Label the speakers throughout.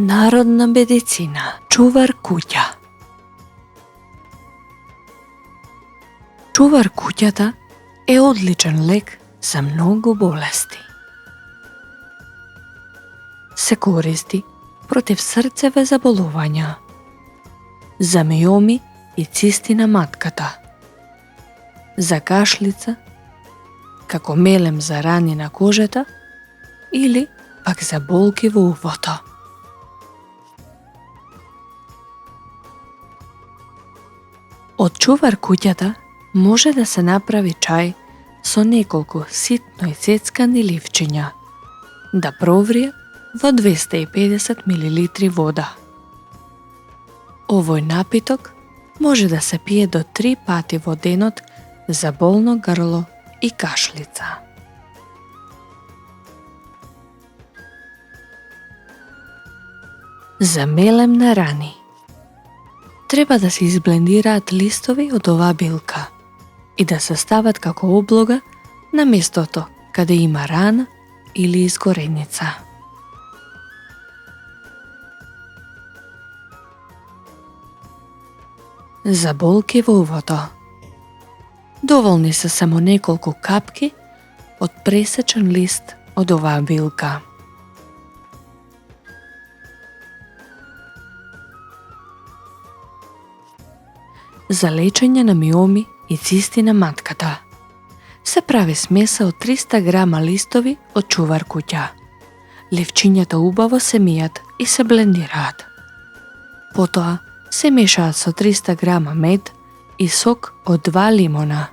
Speaker 1: Народна медицина. Чувар куќа. Чувар куќата е одличен лек за многу болести. Се користи против срцеви заболувања, за миоми и цисти на матката, за кашлица, како мелем за рани на кожата или пак за болки во ухото. Од чувар куќата може да се направи чај со неколку ситно ицецкани ливчиња, да проврие во 250 мл вода. Овој напиток може да се пие до 3 пати во денот за болно грло и кашлица. За мелем на рани треба да се изблендираат листови од оваа билка и да се стават како облога на местото каде има рана или изгореница. За болки во увото доволни се само неколку капки од пресечен лист од оваа билка. За лечење на миоми и цисти на матката се прави смеса од 300 грама листови од чувар куќа. Ливчињата убаво се мијат и се блендираат. Потоа се мешаат со 300 грама мед и сок од 2 лимона.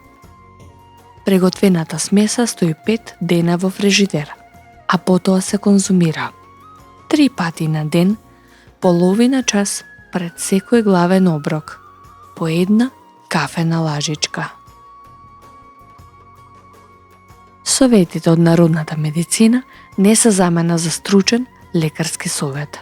Speaker 1: Приготвената смеса стои 5 дена во фрижидер, а потоа се конзумира 3 пати на ден, половина час пред секој главен оброк, по една кафена лажичка. Советите од народната медицина не се замена за стручен лекарски совет.